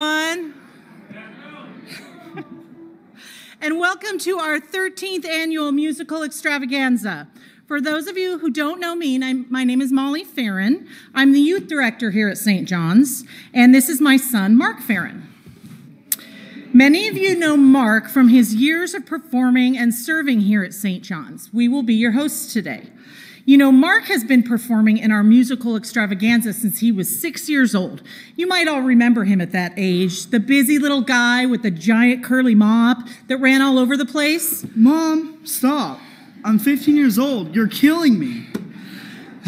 And welcome to our 13th annual musical extravaganza. For those of you who don't know me, my name is Molly Farron. I'm the youth director here at St. John's, and this is my son, Mark Farron. Many of you know Mark from his years of performing and serving here at St. John's. We will be your hosts today. You know, Mark has been performing in our musical extravaganza since he was 6 years old. You might all remember him at that age, the busy little guy with the giant curly mop that ran all over the place. Mom, stop. I'm 15 years old. You're killing me.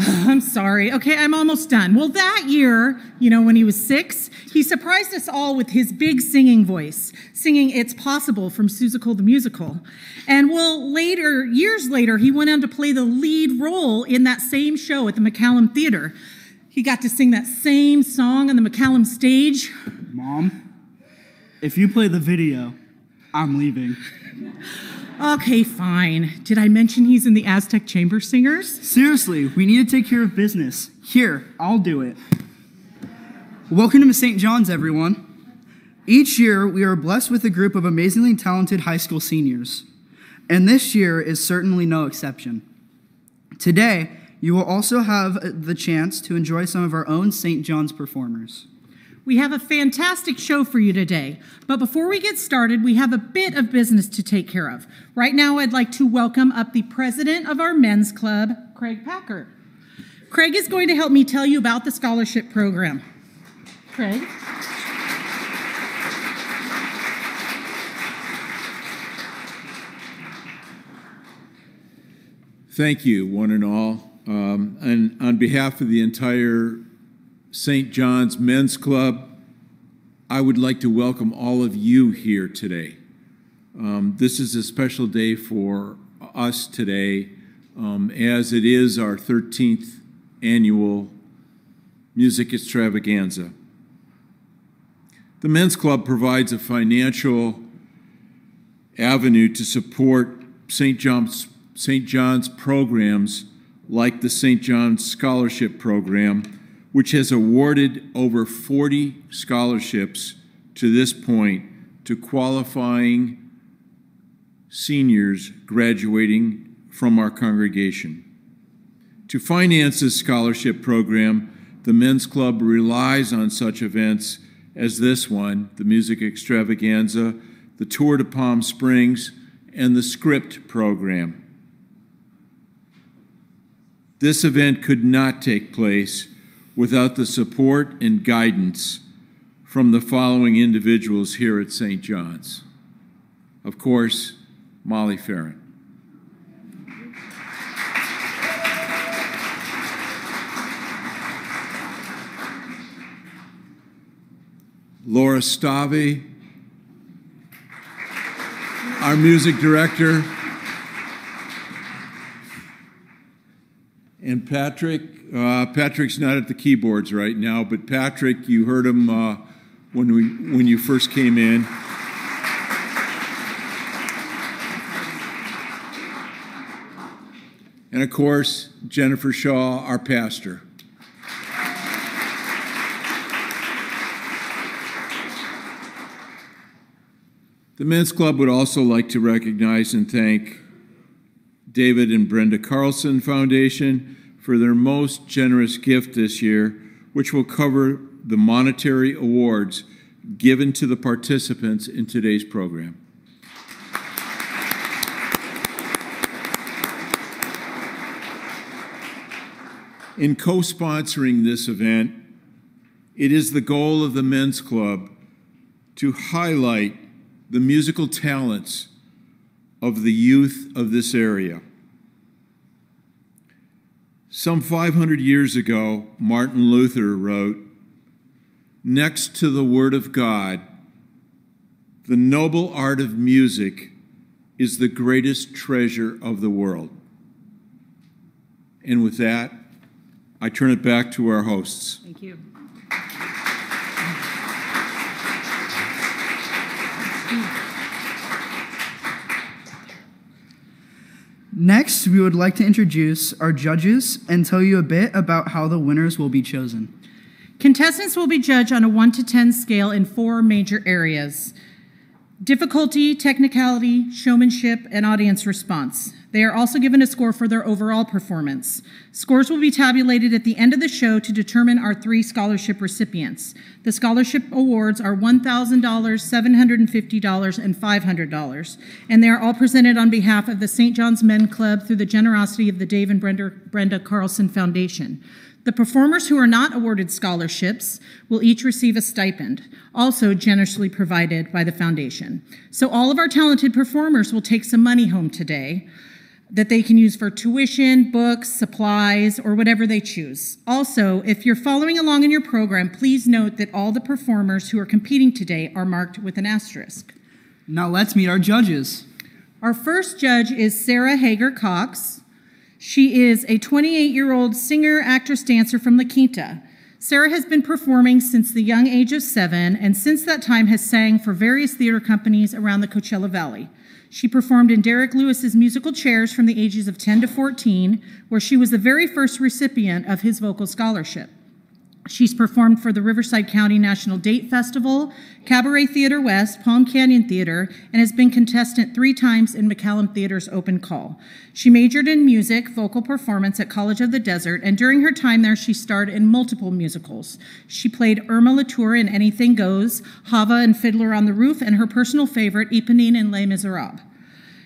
I'm sorry. Okay, I'm almost done. Well, that year, when he was 6, he surprised us all with his big singing voice, singing It's Possible from Seussical the Musical. And years later, he went on to play the lead role in that same show at the McCallum Theater. He got to sing that same song on the McCallum stage. Mom, if you play the video, I'm leaving. Okay, fine. Did I mention he's in the Aztec Chamber Singers? Seriously, we need to take care of business. Here, I'll do it. Welcome to St. John's, everyone. Each year, we are blessed with a group of amazingly talented high school seniors. And this year is certainly no exception. Today, you will also have the chance to enjoy some of our own St. John's performers. We have a fantastic show for you today, but before we get started, we have a bit of business to take care of. Right now, I'd like to welcome up the president of our men's club, Craig Packer. Craig is going to help me tell you about the scholarship program. Craig? Thank you, one and all. And on behalf of the entire St. John's Men's Club, I would like to welcome all of you here today. This is a special day for us today, as it is our 13th annual music extravaganza. The Men's Club provides a financial avenue to support St. John's programs like the St. John's Scholarship Program, which has awarded over 40 scholarships to this point to qualifying seniors graduating from our congregation. To finance this scholarship program, the Men's Club relies on such events as this one, the Music Extravaganza, the Tour to Palm Springs, and the Script program. This event could not take place without the support and guidance from the following individuals here at St. John's. Of course, Molly Farron. Laura Stavi, our music director. And Patrick's not at the keyboards right now, but Patrick, you heard him when you first came in. And of course, Jennifer Shaw, our pastor. The Men's Club would also like to recognize and thank David and Brenda Carlson Foundation for their most generous gift this year, which will cover the monetary awards given to the participants in today's program. In co-sponsoring this event, it is the goal of the Men's Club to highlight the musical talents of the youth of this area. Some 500 years ago, Martin Luther wrote, "Next to the Word of God, the noble art of music is the greatest treasure of the world." And with that, I turn it back to our hosts. Thank you. Next, we would like to introduce our judges and tell you a bit about how the winners will be chosen. Contestants will be judged on a 1 to 10 scale in 4 major areas: difficulty, technicality, showmanship, and audience response. They are also given a score for their overall performance. Scores will be tabulated at the end of the show to determine our 3 scholarship recipients. The scholarship awards are $1,000, $750, and $500, and they are all presented on behalf of the St. John's Men Club through the generosity of the Dave and Brenda Carlson Foundation. The performers who are not awarded scholarships will each receive a stipend, also generously provided by the foundation. So all of our talented performers will take some money home today that they can use for tuition, books, supplies, or whatever they choose. Also, if you're following along in your program, please note that all the performers who are competing today are marked with an asterisk. Now let's meet our judges. Our first judge is Sarah Hager-Cox. She is a 28-year-old singer, actress, dancer from La Quinta. Sarah has been performing since the young age of 7, and since that time has sang for various theater companies around the Coachella Valley. She performed in Derek Lewis's musical Chairs from the ages of 10 to 14, where she was the very first recipient of his vocal scholarship. She's performed for the Riverside County National Date Festival, Cabaret Theater West, Palm Canyon Theater, and has been contestant 3 times in McCallum Theater's Open Call. She majored in music, vocal performance at College of the Desert, and during her time there, she starred in multiple musicals. She played Irma Latour in Anything Goes, Hava and Fiddler on the Roof, and her personal favorite, Eponine in Les Miserables.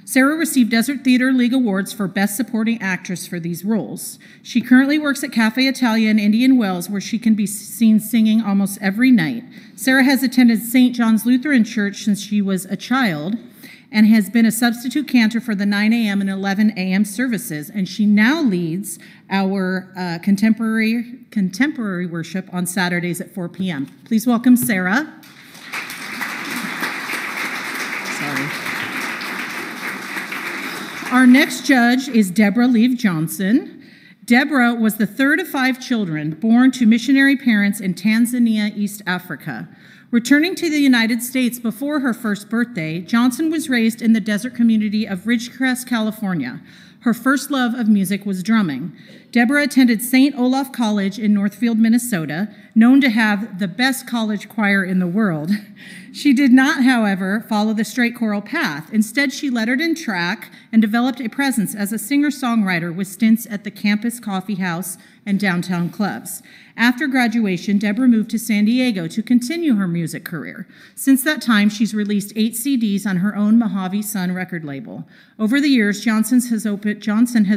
Sarah received Desert Theater League Awards for Best Supporting Actress for these roles. She currently works at Cafe Italia in Indian Wells, where she can be seen singing almost every night. Sarah has attended St. John's Lutheran Church since she was a child and has been a substitute cantor for the 9 a.m. and 11 a.m. services, and she now leads our contemporary worship on Saturdays at 4 p.m. Please welcome Sarah. Our next judge is Deborah Leave Johnson. Deborah was the 3rd of 5 children born to missionary parents in Tanzania, East Africa. Returning to the United States before her first birthday, Johnson was raised in the desert community of Ridgecrest, California. Her first love of music was drumming. Deborah attended St. Olaf College in Northfield, Minnesota, known to have the best college choir in the world. She did not, however, follow the straight choral path. Instead, she lettered in track and developed a presence as a singer-songwriter with stints at the campus coffee house and downtown clubs. After graduation, Deborah moved to San Diego to continue her music career. Since that time, she's released 8 CDs on her own Mojave Sun record label. Over the years, Johnson has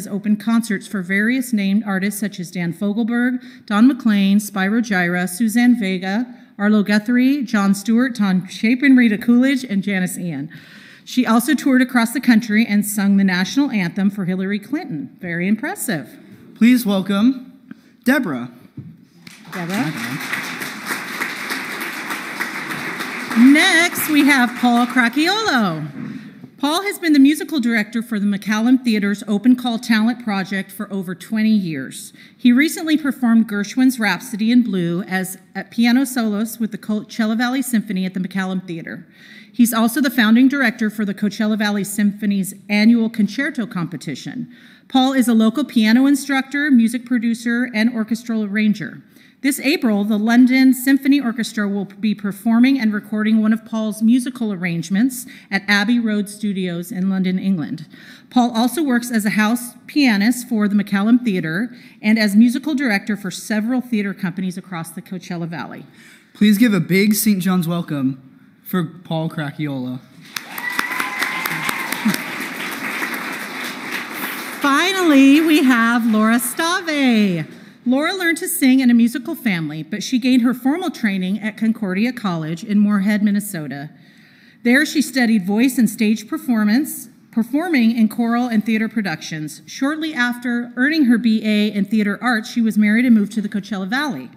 opened concerts for various named artists such as Dan Fogelberg, Don McLean, Spyro Gyra, Suzanne Vega, Arlo Guthrie, Jon Stewart, Tom Chapin, Rita Coolidge, and Janice Ian. She also toured across the country and sung the national anthem for Hillary Clinton. Very impressive. Please welcome Deborah. Deborah. Next, we have Paul Cracchiolo. Paul has been the musical director for the McCallum Theater's Open Call Talent Project for over 20 years. He recently performed Gershwin's Rhapsody in Blue as piano solos with the Coachella Valley Symphony at the McCallum Theater. He's also the founding director for the Coachella Valley Symphony's annual concerto competition. Paul is a local piano instructor, music producer, and orchestral arranger. This April, the London Symphony Orchestra will be performing and recording one of Paul's musical arrangements at Abbey Road Studios in London, England. Paul also works as a house pianist for the McCallum Theater and as musical director for several theater companies across the Coachella Valley. Please give a big St. John's welcome for Paul Cracchiolo. Finally, we have Laura Stave. Laura learned to sing in a musical family, but she gained her formal training at Concordia College in Moorhead, Minnesota. There, she studied voice and stage performance, performing in choral and theater productions. Shortly after earning her BA in theater arts, she was married and moved to the Coachella Valley.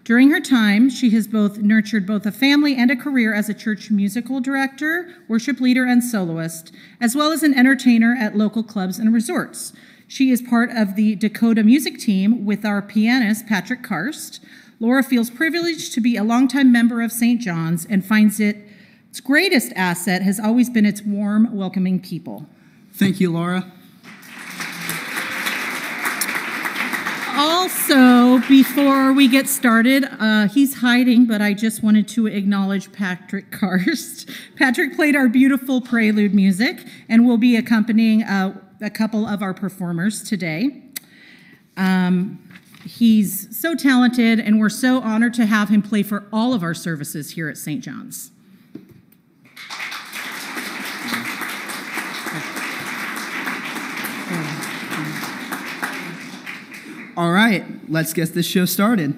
During her time, she has nurtured both a family and a career as a church musical director, worship leader, and soloist, as well as an entertainer at local clubs and resorts. She is part of the Dakota music team with our pianist, Patrick Karst. Laura feels privileged to be a longtime member of St. John's and finds its greatest asset has always been its warm, welcoming people. Thank you, Laura. Also, before we get started, he's hiding, but I just wanted to acknowledge Patrick Karst. Patrick played our beautiful prelude music and will be accompanying a couple of our performers today. He's so talented, and we're so honored to have him play for all of our services here at St. John's. All right, let's get this show started.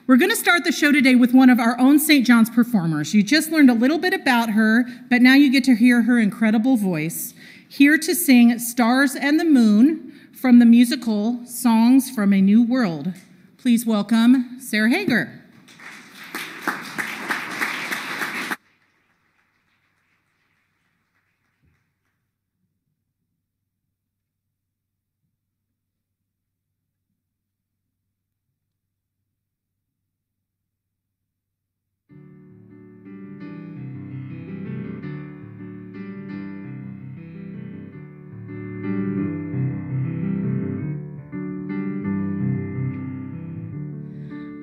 We're going to start the show today with one of our own St. John's performers. You just learned a little bit about her, but now you get to hear her incredible voice. Here to sing Stars and the Moon from the musical Songs from a New World. Please welcome Sarah Hager.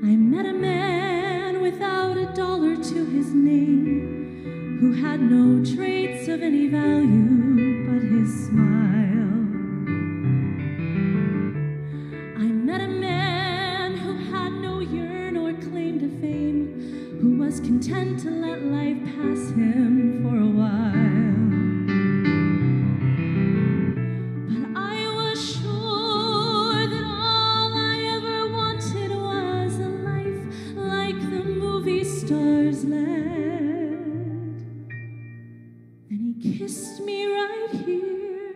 I met a man without a dollar to his name, who had no traits of any value but his smile. I met a man who had no yearn or claim to fame, who was content to let life pass him for a while. Kissed me right here,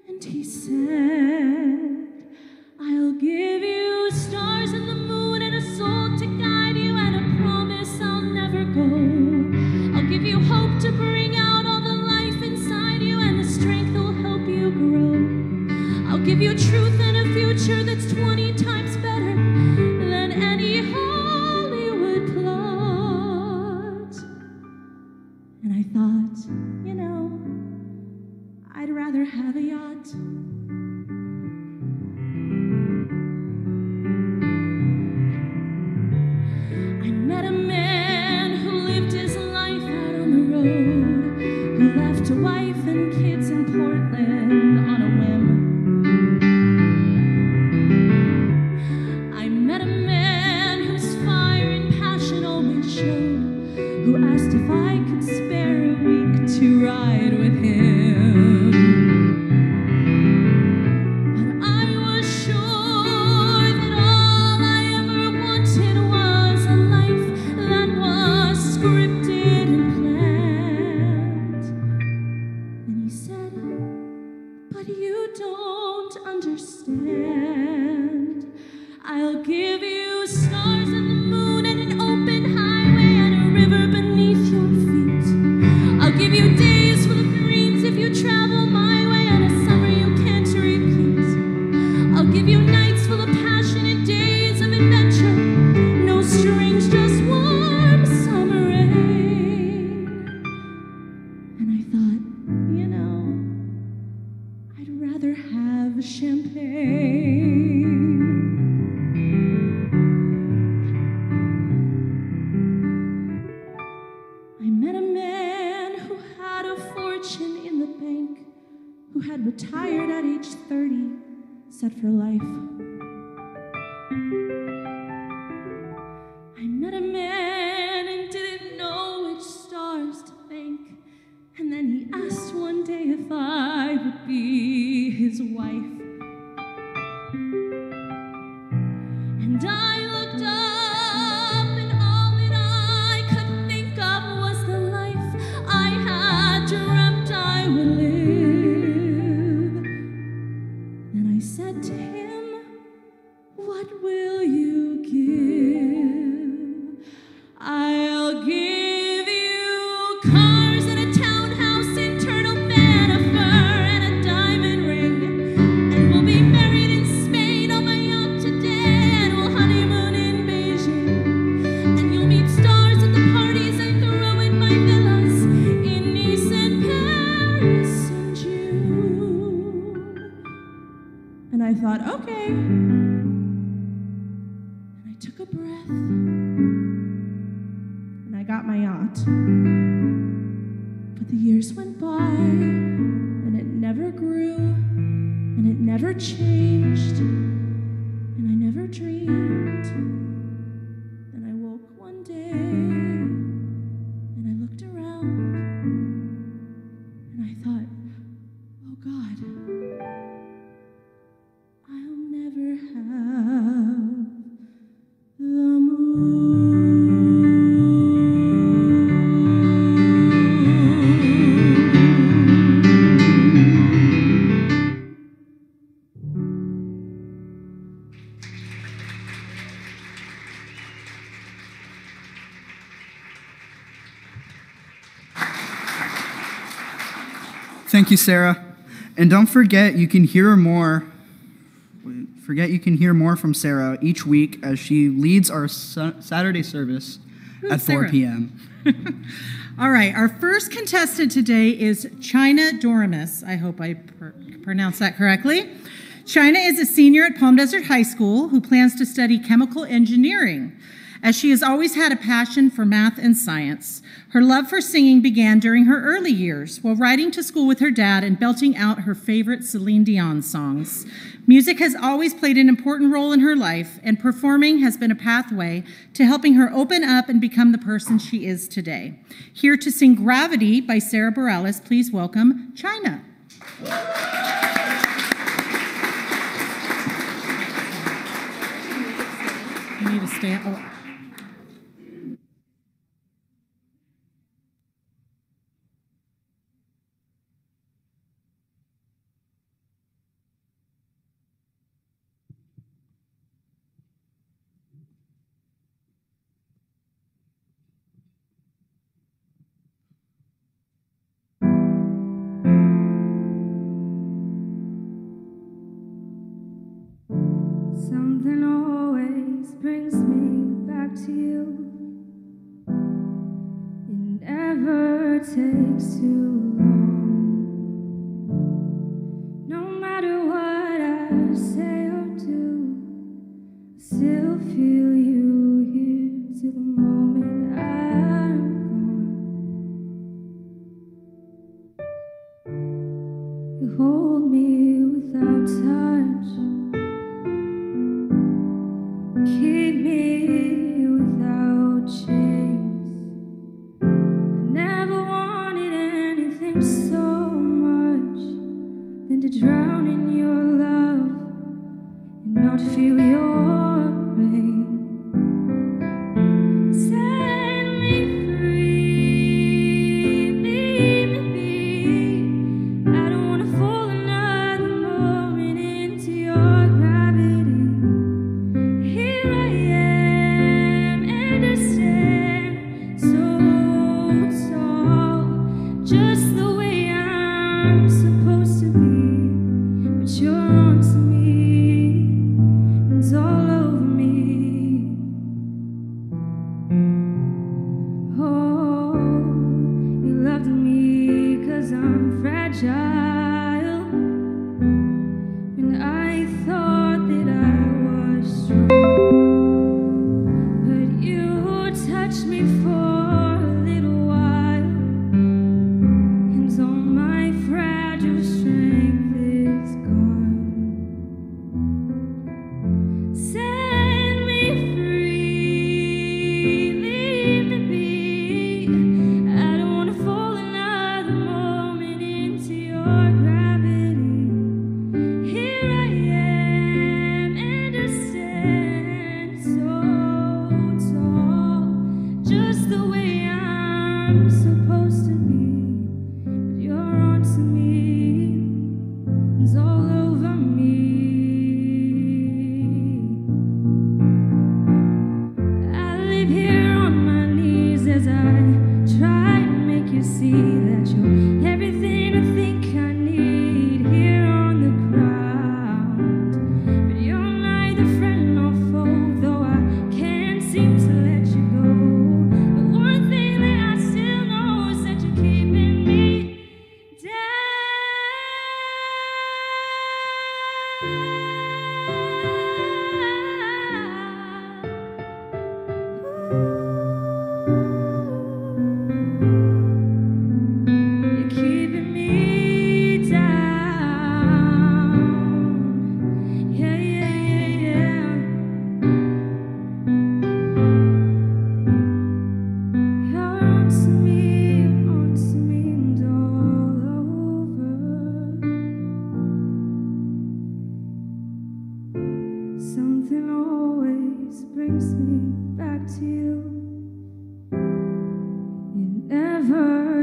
and he said, I'll give you stars and the moon and a soul to guide you and a promise I'll never go. I'll give you hope to bring out all the life inside you and the strength will help you grow. I'll give you truth and a future that's 20 times better than any Hollywood plot. And I thought, you know, I'd rather have a yacht. I met a man who lived his life out on the road, who left a wife and kids in Portland on a whim. I met a man whose fire and passion always showed, who asked if I could spare a week to ride with him. But I was sure that all I ever wanted was a life that was scripted and planned. And he said, but you don't understand. I'll give you stars and the moon and an open highway and a river beneath your feet. I'll give you days full of dreams if you travel my way and a summer you can't repeat. I'll give you nights full of passion and days of adventure. No strings, just warm summer rain. And I thought, you know, I'd rather have champagne. I met a man who had a fortune in the bank, who had retired at age 30, set for life. I met a man and didn't know which stars to thank, and then he asked one day if I would be his wife. And I looked up and all that I could think of was the life I had dreamt I would live. And I said to him, what will you give? I'll give you cars and a townhouse in Turtle Bay, a fur and a diamond ring. And we'll be married in Spain on my yacht today, and we'll honeymoon in Beijing. And you'll meet stars at the parties I throw in my villas in Nice and Paris in June. And I thought, okay. But the years went by, and it never grew, and it never changed, and I never dreamed. And I woke one day, and I looked around, and I thought, oh God, I'll never have the moon. Thank you, Sarah. And don't forget, you can hear more from Sarah each week as she leads our Saturday service at 4 p.m. All right, our first contestant today is China Doremus. I hope I pronounced that correctly. China is a senior at Palm Desert High School who plans to study chemical engineering, as she has always had a passion for math and science. Her love for singing began during her early years while riding to school with her dad and belting out her favorite Celine Dion songs. Music has always played an important role in her life, and performing has been a pathway to helping her open up and become the person she is today. Here to sing Gravity by Sarah Bareilles, please welcome China. You need to stay up. Oh. Something always brings me back to you. It never takes too long. No matter what I say or do, I still feel you here to the moment I'm gone. You hold me without touch, keep me without chains. I never wanted anything so much than to drown in your love and not feel your pain. Set me free, leave me be. I don't want to fall another moment into your gravity. Here I am, and I stand so tall, just the way I'm supposed to be. But you're onto me, and it's all over me. Oh, you loved me 'cause I'm fragile, and I thought that I was strong. But you touched me for a little while, and all my fragile strength is gone. Set me free, leave me be. I don't want to fall another moment into your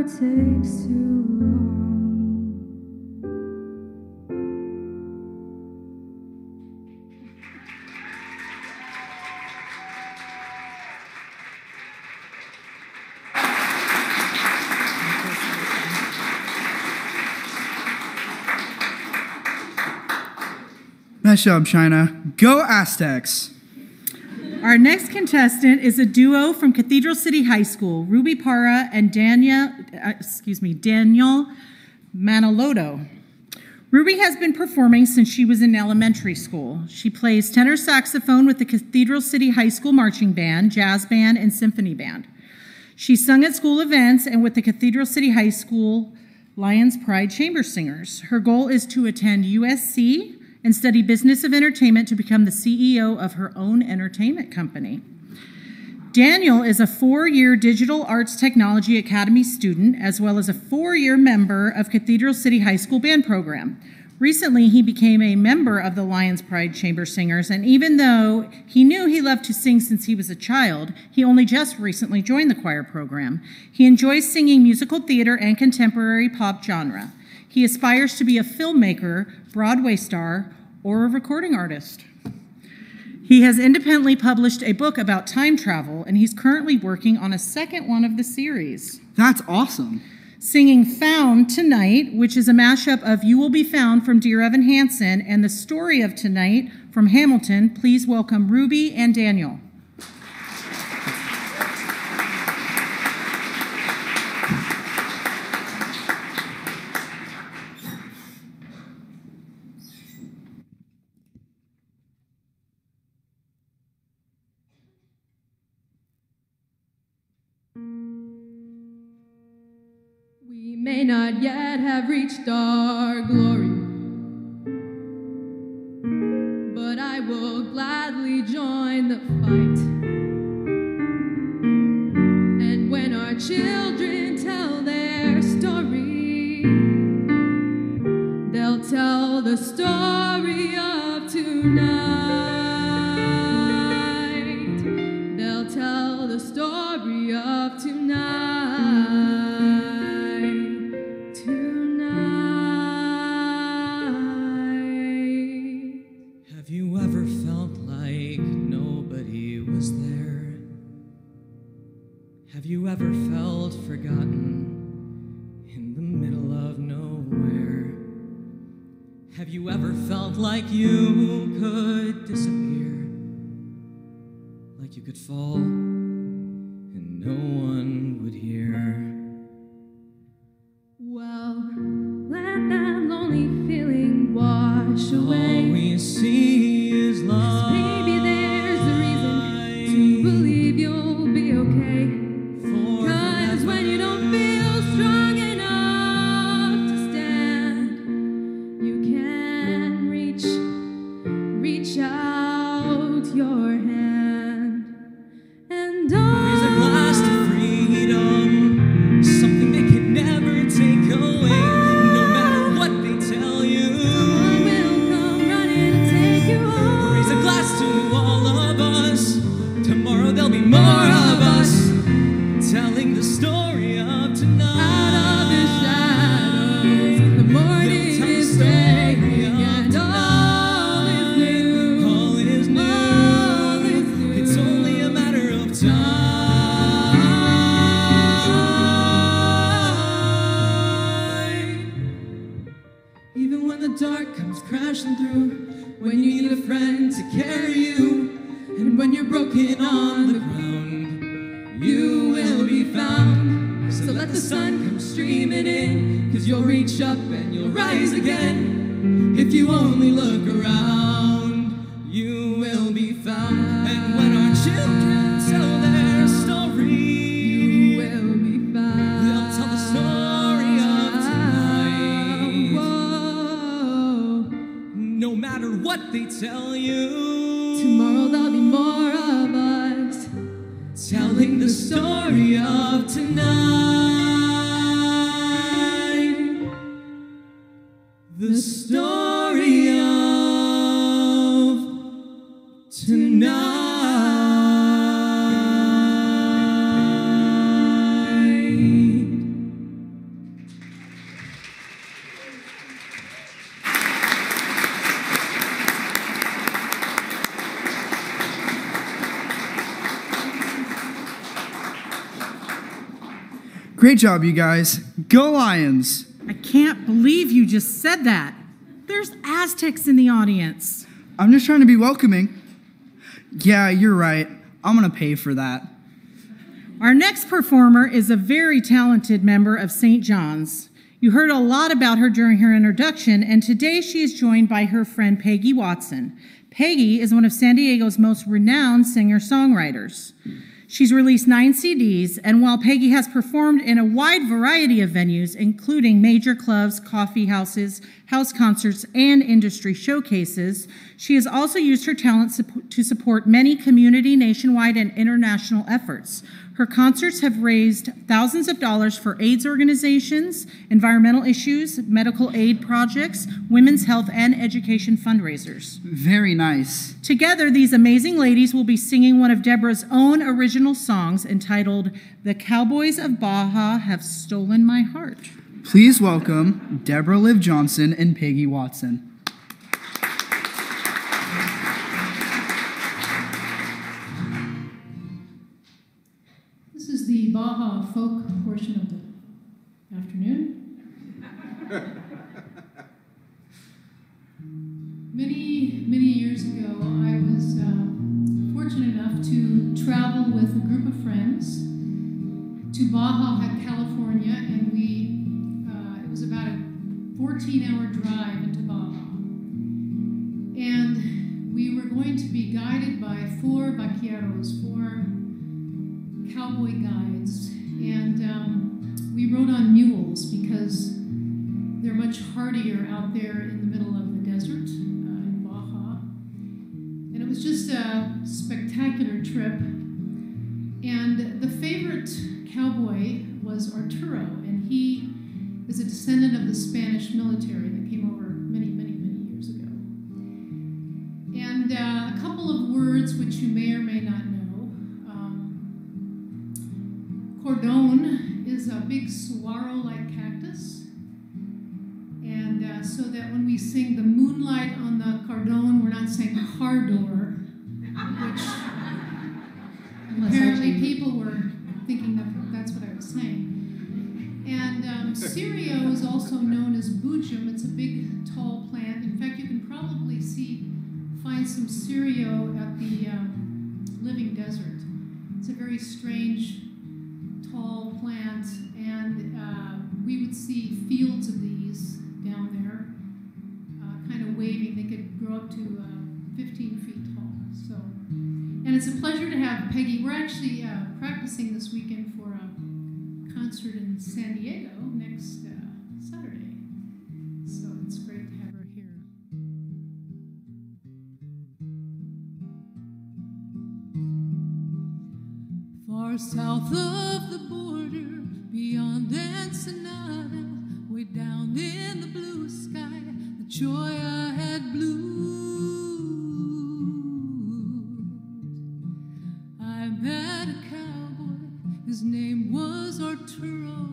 never takes too long. Nice job, China. Go Aztecs. Our next contestant is a duo from Cathedral City High School, Ruby Parra and Daniel Manaloto. Ruby has been performing since she was in elementary school. She plays tenor saxophone with the Cathedral City High School Marching Band, Jazz Band, and Symphony Band. She sung at school events and with the Cathedral City High School Lions Pride Chamber Singers. Her goal is to attend USC and study business of entertainment to become the CEO of her own entertainment company. Daniel is a 4-year Digital Arts Technology Academy student, as well as a 4-year member of Cathedral City High School Band Program. Recently, he became a member of the Lions Pride Chamber Singers, and even though he knew he loved to sing since he was a child, he only just recently joined the choir program. He enjoys singing musical theater and contemporary pop genre. He aspires to be a filmmaker, Broadway star, or a recording artist. He has independently published a book about time travel, and he's currently working on a second one of the series. That's awesome. Singing Found Tonight, which is a mashup of You Will Be Found from Dear Evan Hansen and The Story of Tonight from Hamilton, please welcome Ruby and Daniel. We may not yet have reached our glory, but I will gladly join the fight. And when our children tell their story, they'll tell the story of tonight. They'll tell the story of tonight. Have you ever felt like nobody was there? Have you ever felt forgotten in the middle of nowhere? Have you ever felt like you could disappear? Like you could fall and no one would hear? Well, let that lonely feeling wash away. All we see is love. Maybe there's a reason to believe you'll be okay. Cause when you don't feel strong enough to stand, you can reach out your hand. And Raise a glass to freedom, something they can never take away. No matter what they tell you, someone will come running and take you home. raise a glass to all of us. Tomorrow there'll be more of us, telling the story of tonight. Out of the shadows, the morning They'll tell the is story breaking, of and all is new. All is new. All is new. It's only a matter of time. Even when the dark comes crashing through, when you need a friend to carry you, and when you're broken on the ground, you will be found. So let the sun come streaming in, 'cause you'll reach up and you'll rise again. If you only look around, you will be found. And when our children tell their story, You will be found. they'll tell the story of tonight. Whoa. No matter what they tell you, Tomorrow there'll be more of us. telling the story of tonight. The story of tonight. Great job, you guys. Go Lions. I can't believe you just said that. There's Aztecs in the audience. I'm just trying to be welcoming. Yeah, you're right. I'm going to pay for that. Our next performer is a very talented member of St. John's. You heard a lot about her during her introduction, and today she is joined by her friend Peggy Watson. Peggy is one of San Diego's most renowned singer-songwriters. She's released 9 CDs, and while Peggy has performed in a wide variety of venues, including major clubs, coffee houses, house concerts, and industry showcases, she has also used her talent to support many community, nationwide, and international efforts. Her concerts have raised thousands of dollars for AIDS organizations, environmental issues, medical aid projects, women's health, and education fundraisers. Very nice. Together, these amazing ladies will be singing one of Deborah's own original songs entitled "The Cowboys of Baja Have Stolen My Heart." Please welcome Deborah Liv Johnson and Peggy Watson. This is the Baja folk portion of the afternoon. Many years ago, I was fortunate enough to travel with a group of friends to Baja, California, and it was about a 14-hour drive into Baja. And we were going to be guided by 4 vaqueros, 4 cowboy guides, and we rode on mules because they're much hardier out there in the middle of the desert in Baja. And it was just a spectacular trip. And the favorite cowboy was Arturo, and he is a descendant of the Spanish military that came over many years ago. And a couple of words which you may or may not know. Cordon is a big saguaro-like cactus, and so that when we sing the moonlight on the cordon, we're not saying cardor, which apparently people were thinking that that's what I was saying. And Sirio is also known as bujum. It's a big, tall plant. In fact, you can probably find some Sirio at the Living Desert. It's a very strange, tall plant, and we would see fields of these down there, kind of waving. They could grow up to 15 feet tall. So, and it's a pleasure to have Peggy. We're actually practicing this weekend for a concert in San Diego next Saturday. So it's great to have her here. Far south of the border, beyond Ensenada, way down in the blue sky, the joy I had blue. I met a cowboy, his name was Arturo,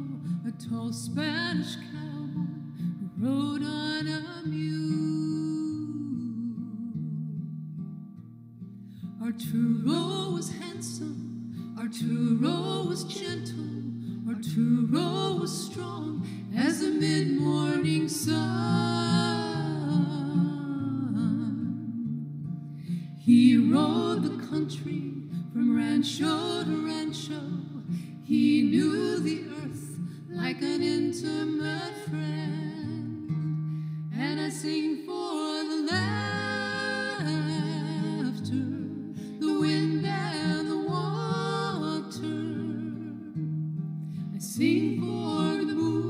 a tall Spanish cowboy who rode on a mule. Arturo was handsome, Arturo was gentle, Arturo was strong as a mid-morning sun. He rode the country from rancho to rancho. He knew the earth like an intimate friend. And I sing for the laughter, the wind and the water. I sing for the moonlight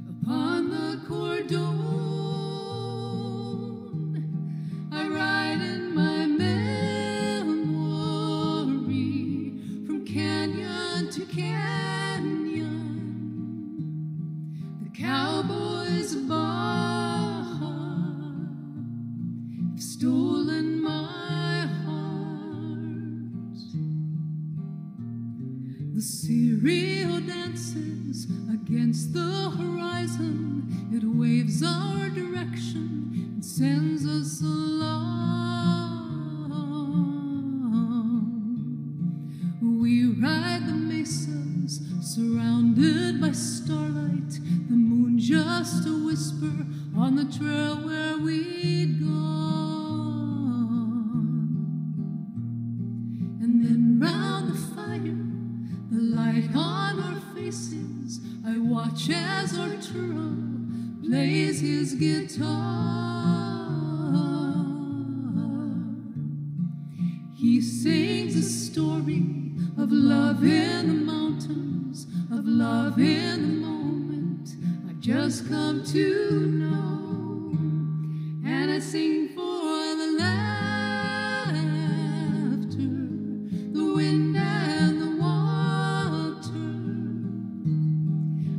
upon the cordon. I ride in my memory from canyon to canyon. The cowboys of Baja have stolen my heart. The Sirio dances against the horizon. It waves our direction and sends us along. We ride the just a whisper on the trail where we'd gone. And then round the fire, the light on our faces, I watch as Arturo plays his guitar. He sings a story of love in the mountains, of love in the moment I've just come to know. And I sing for the laughter, the wind and the water.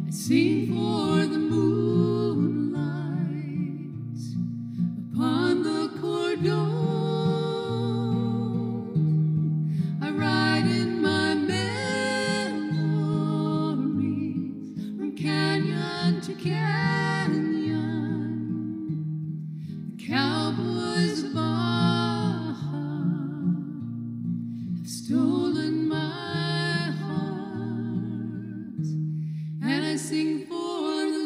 I sing for the moonlight upon the cordon. I ride in my memories from canyon to canyon. The cowboys of Baja have stolen my heart, and I sing for the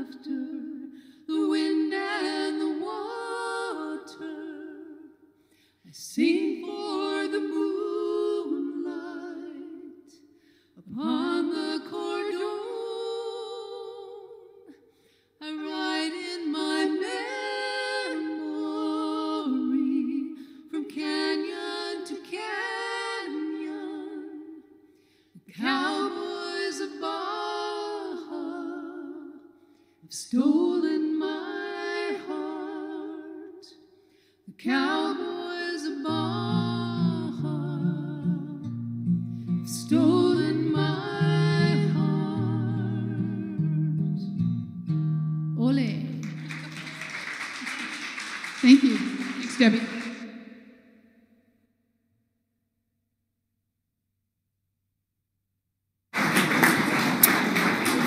laughter, the wind and the water. I sing for the moonlight upon the cordon. I ride in my memory from canyon to canyon. The cowboys of Baja have stolen my heart. The cowboys of Baja have stolen my heart. Ole. Thank you. Thanks, Debbie.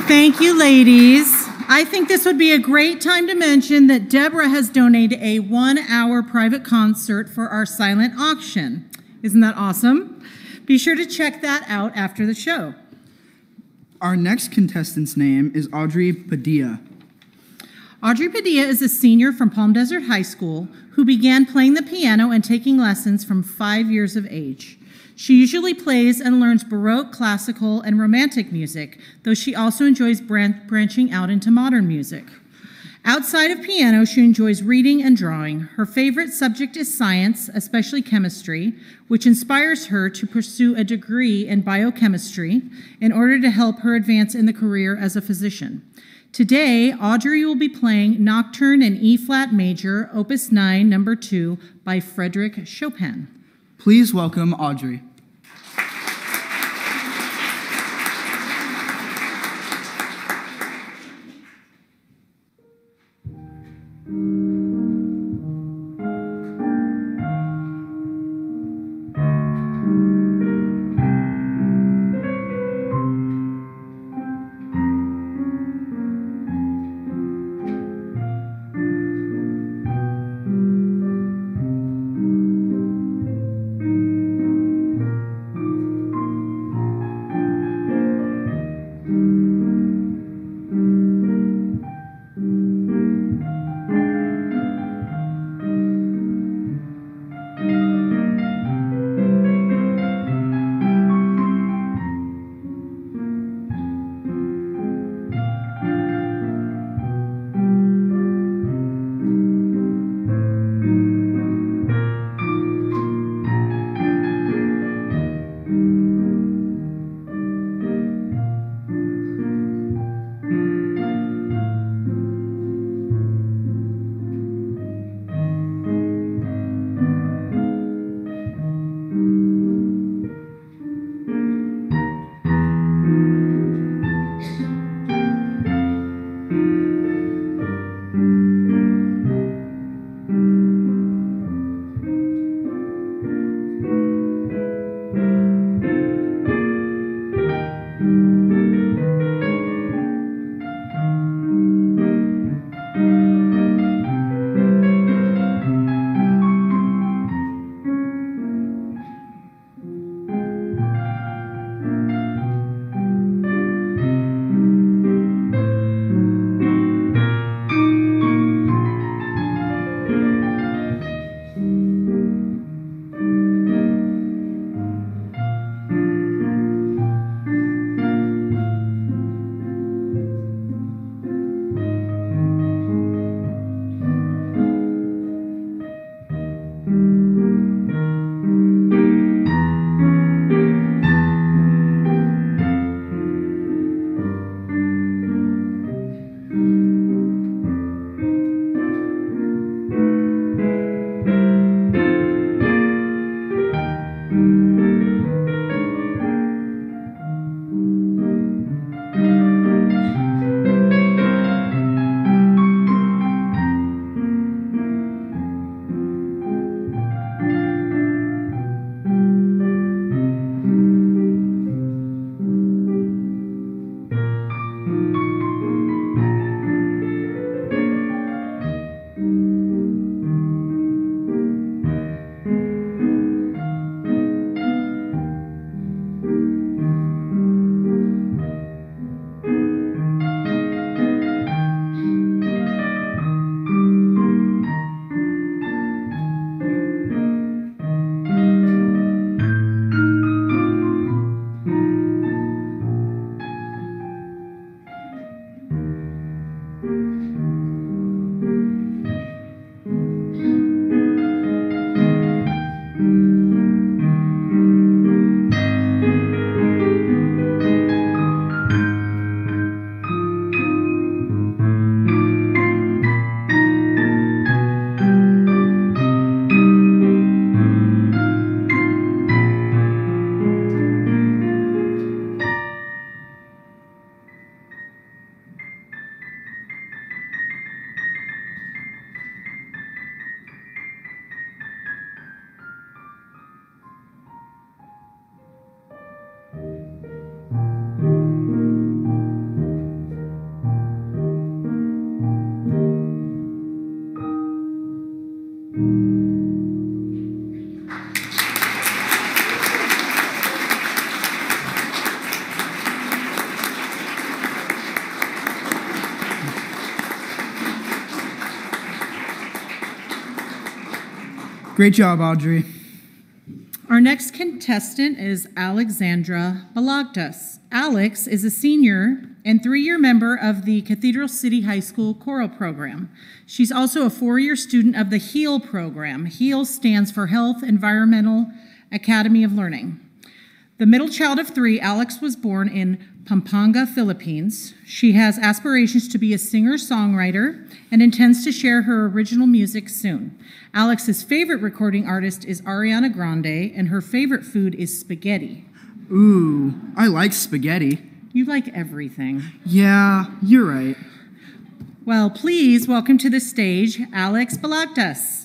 Thank you, ladies. I think this would be a great time to mention that Deborah has donated a 1-hour private concert for our silent auction. Isn't that awesome? Be sure to check that out after the show. Our next contestant's name is Audrey Padilla. Audrey Padilla is a senior from Palm Desert High School who began playing the piano and taking lessons from 5 years of age. She usually plays and learns Baroque, classical, and romantic music, though she also enjoys branching out into modern music. Outside of piano, she enjoys reading and drawing. Her favorite subject is science, especially chemistry, which inspires her to pursue a degree in biochemistry in order to help her advance in the career as a physician. Today, Audrey will be playing Nocturne in E-flat major, Opus 9, number 2, by Frédéric Chopin. Please welcome Audrey. Great job, Audrey. Our next contestant is Alexandra Balagtas. Alex is a senior and 3-year member of the Cathedral City High School choral program. She's also a 4-year student of the HEAL program. HEAL stands for Health Environmental Academy of Learning. The middle child of 3, Alex was born in Pampanga, Philippines. She has aspirations to be a singer-songwriter and intends to share her original music soon. Alex's favorite recording artist is Ariana Grande, and her favorite food is spaghetti. Ooh, I like spaghetti. You like everything. Yeah, you're right. Well, please welcome to the stage Alex Balagtas.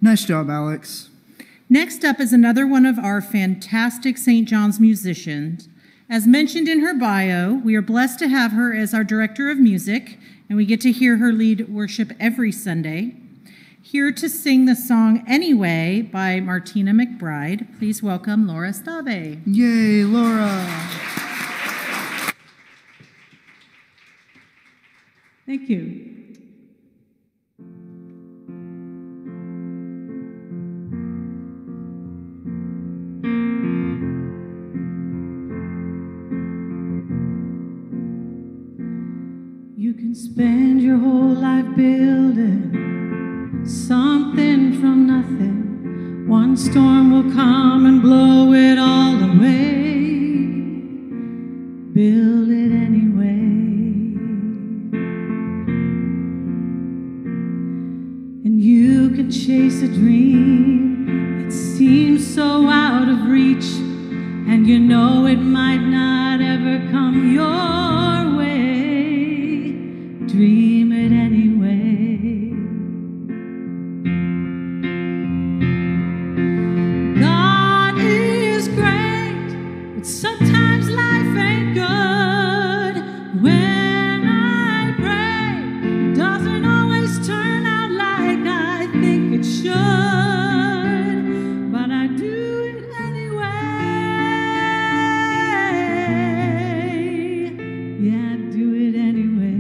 Nice job, Alex. Next up is another one of our fantastic St. John's musicians. As mentioned in her bio, we are blessed to have her as our director of music, and we get to hear her lead worship every Sunday. Here to sing the song Anyway by Martina McBride, please welcome Laura Stave. Yay, Laura. Thank you. You can spend your whole life building something from nothing. One storm will come and blow it all away. Build it anyway. And you can chase a dream that seems so out of reach, and you know it might not ever come your way. Dream it anyway. God is great, but sometimes life ain't good. When I pray, it doesn't always turn out like I think it should, but I do it anyway. Yeah, I do it anyway.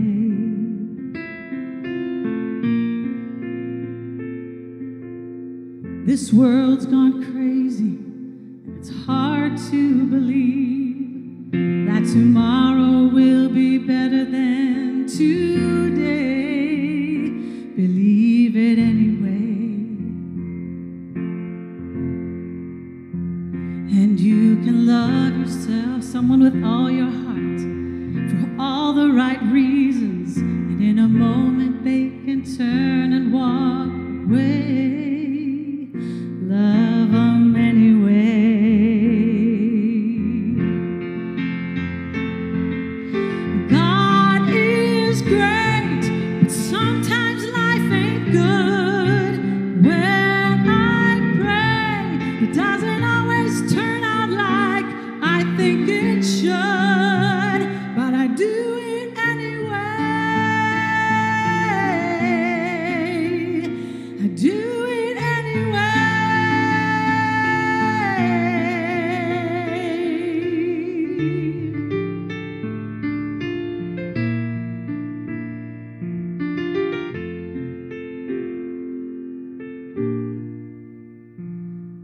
This world's gone crazy, and it's hard to believe that tomorrow will be better than today. Believe it anyway. And you can love yourself, someone with all your heart, for all the right reasons, and in a moment they can turn and walk away. Love them anyway. God is great, but sometimes life ain't good. When I pray, it doesn't always turn out like I think it should, but I do it anyway. I do it anyway.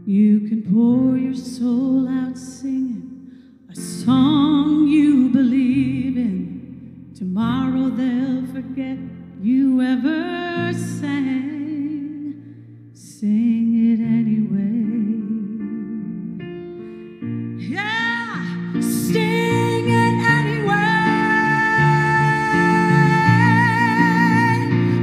You can pour your soul out singing a song you believe in. Tomorrow they'll forget you ever sang. Sing it anyway. Yeah, sing it anyway.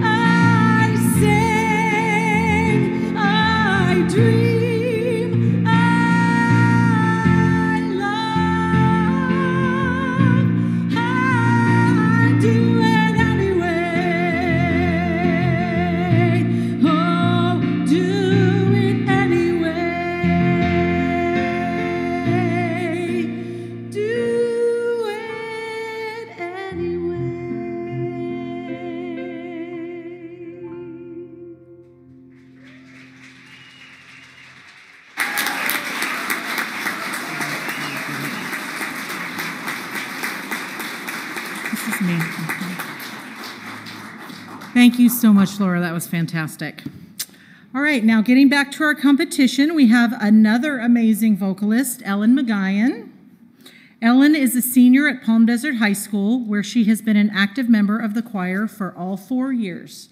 I sing, I dream, I love, I do it anyway. Oh, do it anyway. Do it anyway. This is me. Thank you so much, Laura. That was fantastic. All right, now getting back to our competition, we have another amazing vocalist, Ellen McGuyan. Ellen is a senior at Palm Desert High School, where she has been an active member of the choir for all 4 years.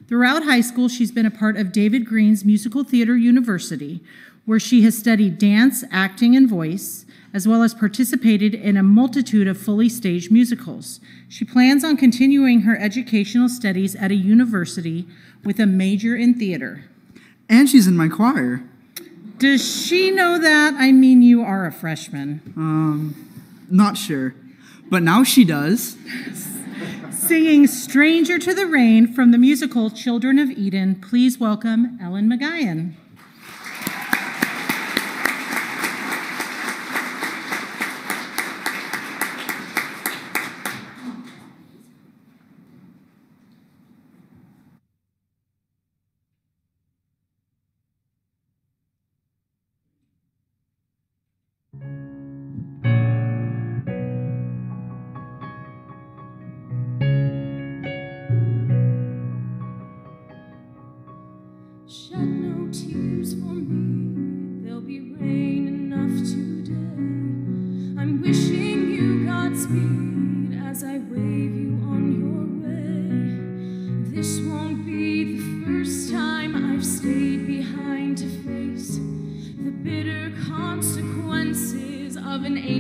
Throughout high school, she's been a part of David Green's Musical Theater University, where she has studied dance, acting, and voice, as well as participated in a multitude of fully staged musicals. She plans on continuing her educational studies at a university with a major in theater. And she's in my choir. Does she know that? I mean, you are a freshman. Not sure. But now she does. Singing Stranger to the Rain from the musical Children of Eden, please welcome Ellen McGuyan.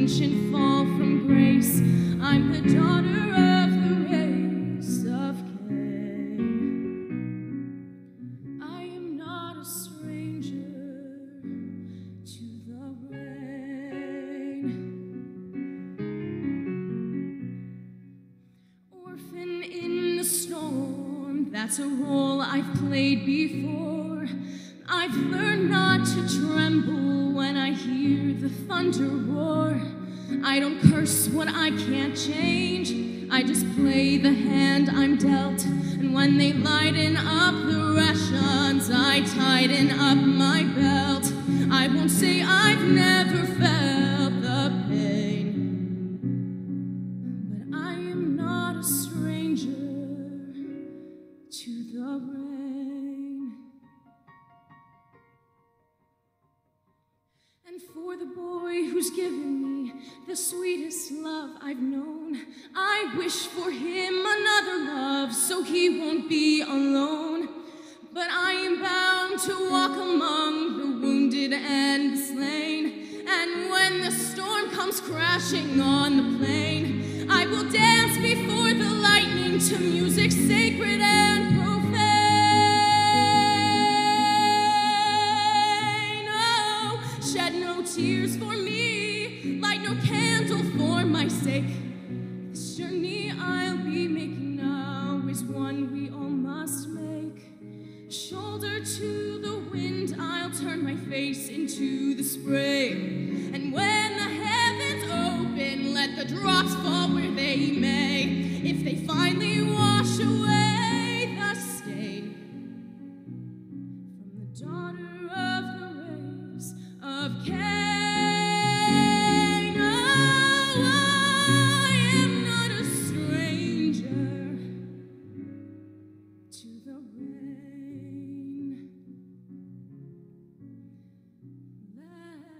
ancient fall from grace. I'm the daughter of the race of Cain. I am not a stranger to the rain. Orphan in the storm, that's a role I've played before. I've learned not to tremble when I hear the thunder roar. I don't curse what I can't change, I just play the hand I'm dealt. And when they lighten up the rations, I tighten up my belt. I won't say I've never felt the pain, but I am not a stranger to the rain. And for the boy who's given me the sweetest love I've known, I wish for him another love so he won't be alone. But I am bound to walk among the wounded and the slain, and when the storm comes crashing on the plain, I will dance before the lightning to music sacred and profane. Oh, shed no tears for me, light no candle for my sake. This journey I'll be making now is one we all must make. Shoulder to the wind, I'll turn my face into the spray. And when the heavens open, let the drops fall where they may. If they finally wash away the stain from the daughter of the race of Cain, oh, I am not a stranger to the rain. Let it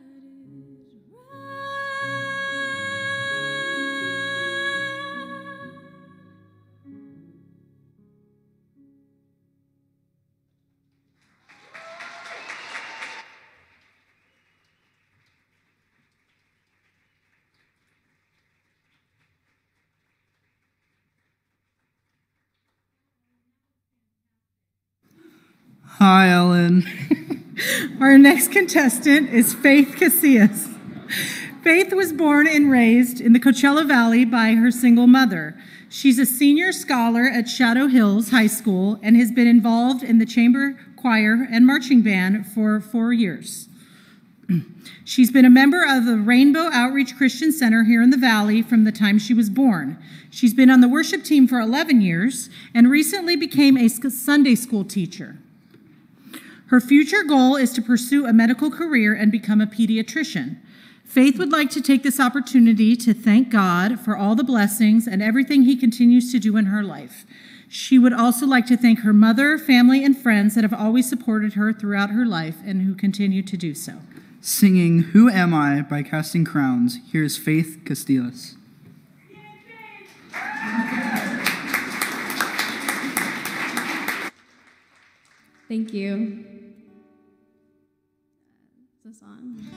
Hi, Ellen. Our next contestant is Faith Casillas. Faith was born and raised in the Coachella Valley by her single mother. She's a senior scholar at Shadow Hills High School and has been involved in the chamber choir and marching band for 4 years. She's been a member of the Rainbow Outreach Christian Center here in the Valley from the time she was born. She's been on the worship team for 11 years and recently became a Sunday school teacher. Her future goal is to pursue a medical career and become a pediatrician. Faith would like to take this opportunity to thank God for all the blessings and everything He continues to do in her life. She would also like to thank her mother, family, and friends that have always supported her throughout her life and who continue to do so. Singing Who Am I by Casting Crowns, here's Faith Casillas. Thank you. Is this on?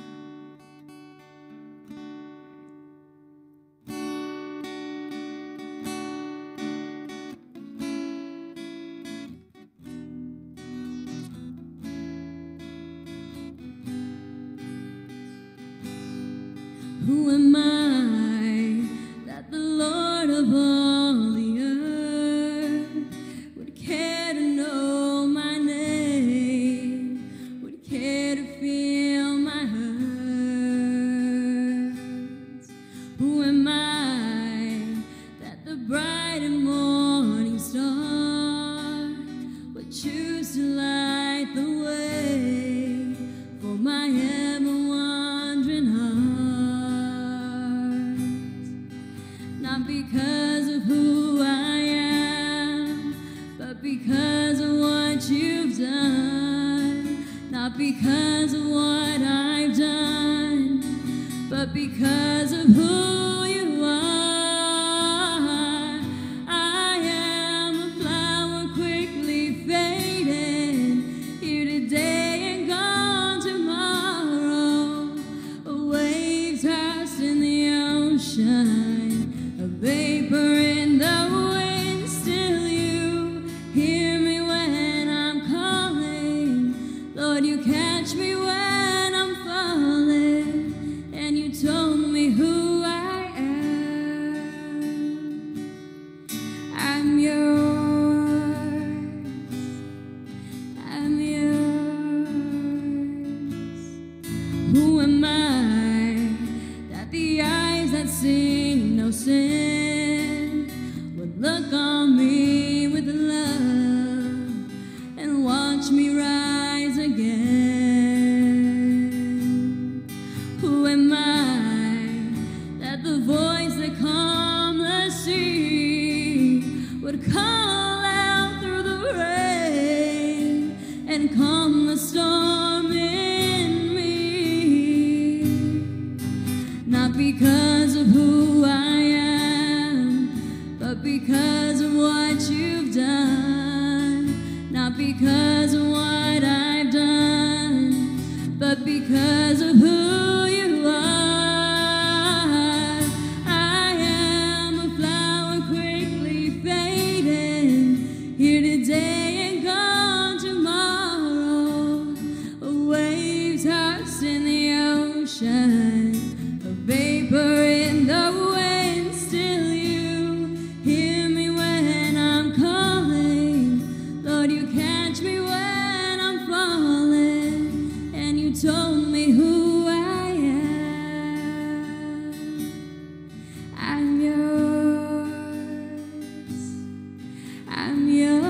Who am I that the Lord of all the earth would care to know my name, would care to feel my hurts? Who am I that the bright and morning star would choose to light the way for my ever-wandering heart? Not because of who I am, but because of what you've done. Not because of what I've done, but because of who you are. I am a flower quickly fading, here today and gone tomorrow. A wave tossed in the Look on me with love and watch me rise again. Who am I that the voice that calmed the sea would call out through the rain and calm the storm in me? Not because of who I am, but because of what you've done. Not because of what I've done, but because of who you are. I am a flower quickly fading, here today and gone tomorrow. A wave tossed in the ocean, a vapor in the wind. Still you hear me when I'm calling. Lord, you catch me when I'm falling. And you told me who I am. I'm yours. I'm yours.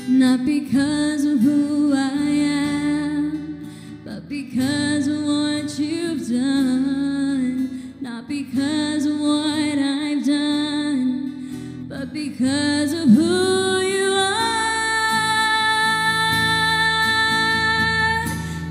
Not because of who I am, but because of what you've done. Not because of what I've done, but because of who you are.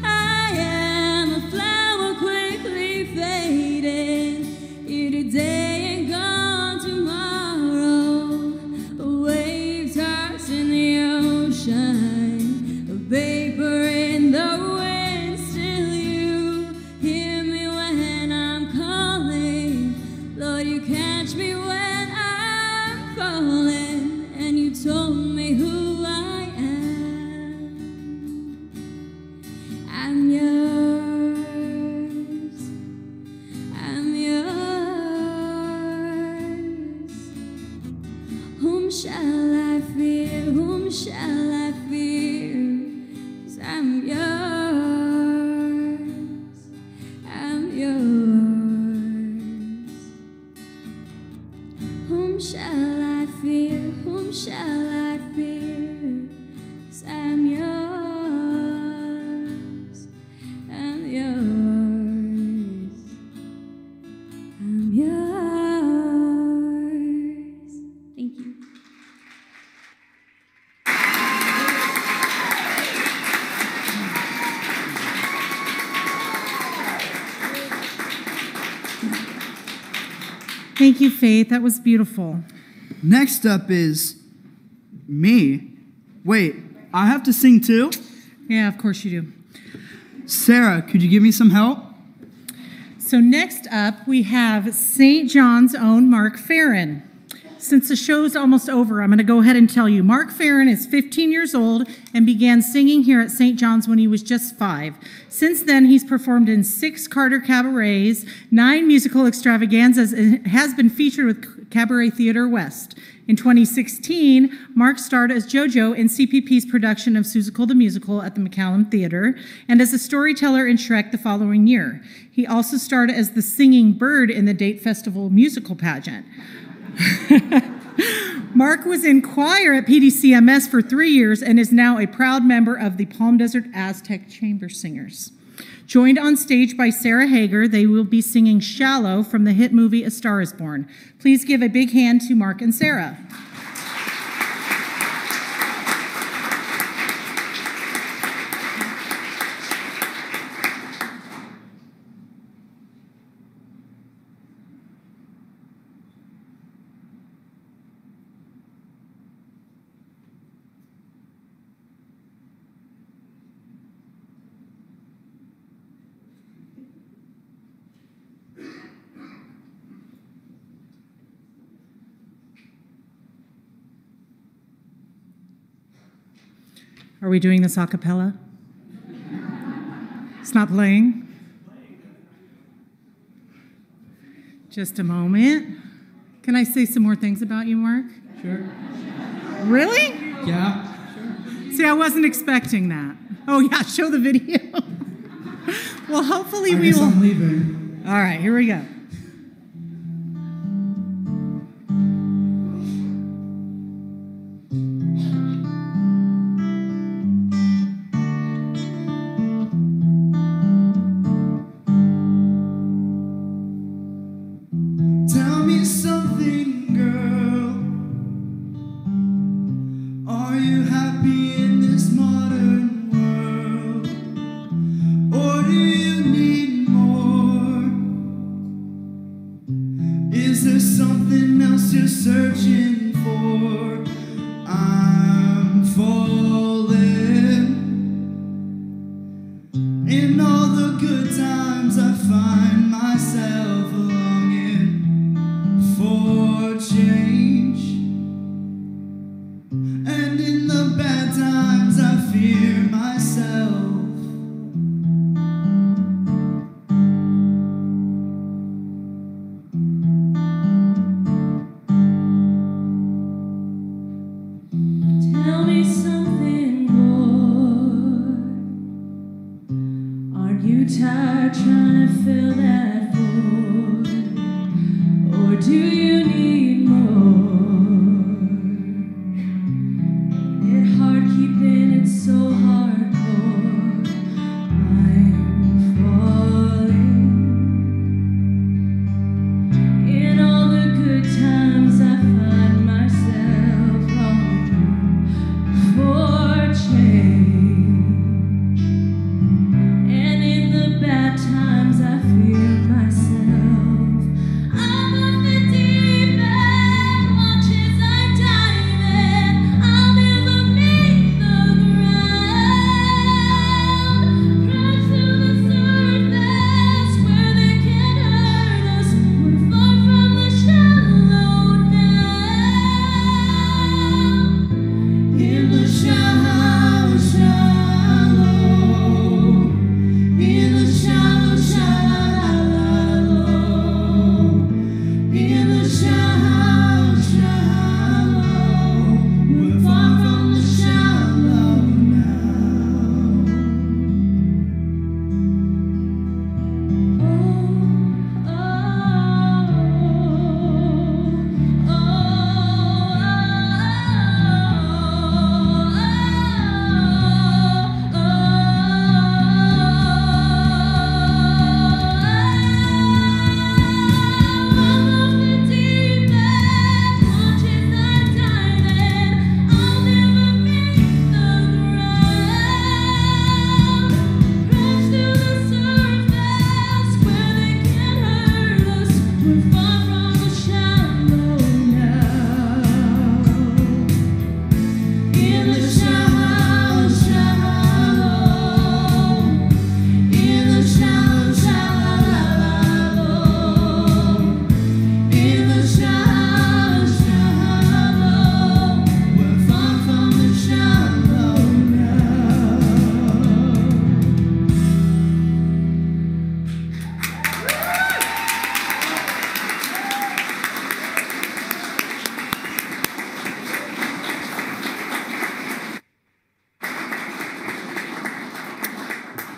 I am a flower quickly fading, here today and gone tomorrow. A wave tossed in the ocean, a vapor in the wind. Still you hear me when I'm calling. Lord, you catch me when I'm falling. And you told me who I am. I'm yours. I'm yours. Whom shall I fear? Whom shall I fear? 'Cause I'm yours. I'm yours. Whom shall I fear? Whom shall I fear? 'Cause I'm yours. I'm yours. I'm yours. Thank you. Thank you, Faith. That was beautiful. Next up is me. Wait, I have to sing too? Yeah, of course you do. Sarah, could you give me some help? So next up, we have St. John's own Mark Farron. Since the show's almost over, I'm going to go ahead and tell you. Mark Farron is 15 years old and began singing here at St. John's when he was just 5. Since then, he's performed in 6 Carter cabarets, 9 musical extravaganzas, and has been featured with Cabaret Theater West. In 2016, Mark starred as JoJo in CPP's production of Seussical the Musical at the McCallum Theater, and as a storyteller in Shrek the following year. He also starred as the singing bird in the Date Festival musical pageant. Mark was in choir at PDCMS for 3 years and is now a proud member of the Palm Desert Aztec Chamber Singers. Joined on stage by Sarah Hager, they will be singing Shallow from the hit movie A Star is Born. Please give a big hand to Mark and Sarah. Are we doing this a cappella? It's not playing? Just a moment. Can I say some more things about you, Mark? Sure. Really? Yeah. See, I wasn't expecting that. Oh, yeah, show the video. Well, hopefully we will. I'm leaving. All right, here we go. Tell me something, girl. Are you happy in this modern world? Or do you need more? Is there something else you're searching for? I'm falling. In all the good times I find myself longing for change, and in the bad times I fear myself. Tell me something more. Aren't you tired trying to fill that void? Or do you need more? Ain't it hard keeping it so hardcore? I'm falling. In all the good times I find myself longing for change, and in the bad times I fear myself. I'm off the deep end, watch as I dive in. I'll never make the ground. Crash to the surface where they can't hurt us. We're far from the shallow now. In the shallow, shallow. In the shallow, shallow. In the shallow, shallow. We're far from the shallow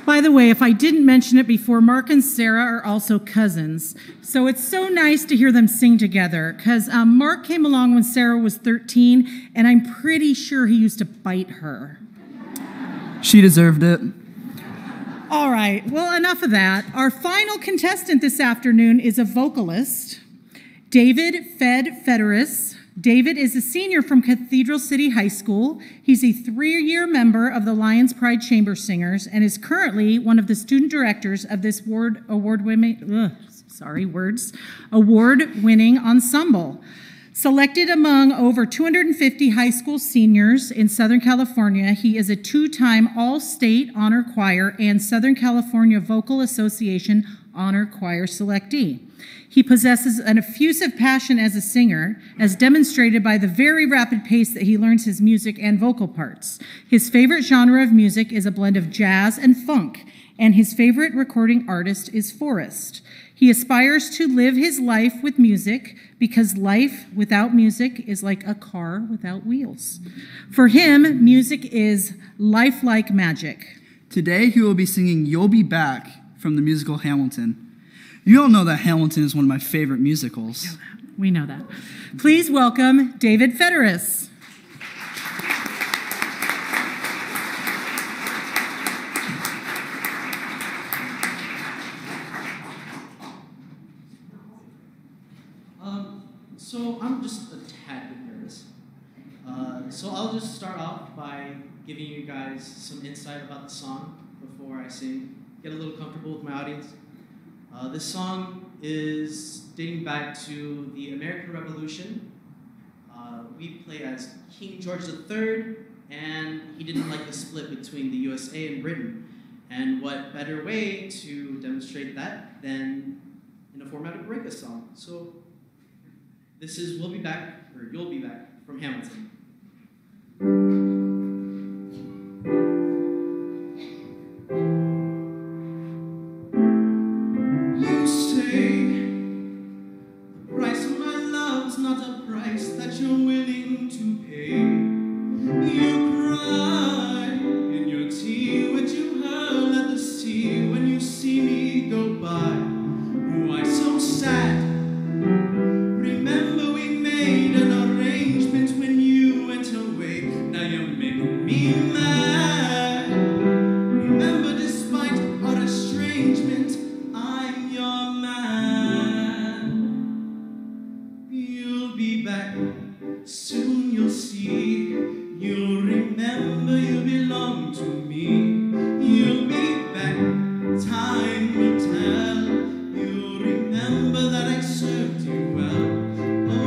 By the way, if I didn't mention it before, Mark and Sarah are also cousins. So it's so nice to hear them sing together, because Mark came along when Sarah was 13, and I'm pretty sure he used to bite her. She deserved it. All right, well, enough of that. Our final contestant this afternoon is a vocalist, David Federis. David is a senior from Cathedral City High School. He's a 3-year member of the Lions Pride Chamber Singers and is currently one of the student directors of this award-winning ensemble. Selected among over 250 high school seniors in Southern California, he is a 2-time All-State Honor Choir and Southern California Vocal Association Honor Choir selectee. He possesses an effusive passion as a singer, as demonstrated by the very rapid pace that he learns his music and vocal parts. His favorite genre of music is a blend of jazz and funk, and his favorite recording artist is Forrest. He aspires to live his life with music because life without music is like a car without wheels. For him, music is lifelike magic. Today, he will be singing You'll Be Back from the musical Hamilton. You all know that Hamilton is one of my favorite musicals. We know that. Please welcome David Federis. So I'm just a tad bit nervous. So I'll just start off by giving you guys some insight about the song before I sing. Get a little comfortable with my audience. This song is dating back to the American Revolution. We play as King George III, and he didn't like the split between the USA and Britain. And what better way to demonstrate that than in a format of a break song? So this is We'll Be Back, or You'll Be Back, from Hamilton. You say the price of my love's not a price that you're willing to pay. You cry in your tea, which you hurl at the sea when you see me go by. Why so sad? Remember we made an arrangement when you went away. Now you're making me mad. Remember, despite our estrangement, I'm your man. You'll be back, soon you'll see. You'll remember you belong to me. You'll be back, time will tell. You'll remember that I served you well.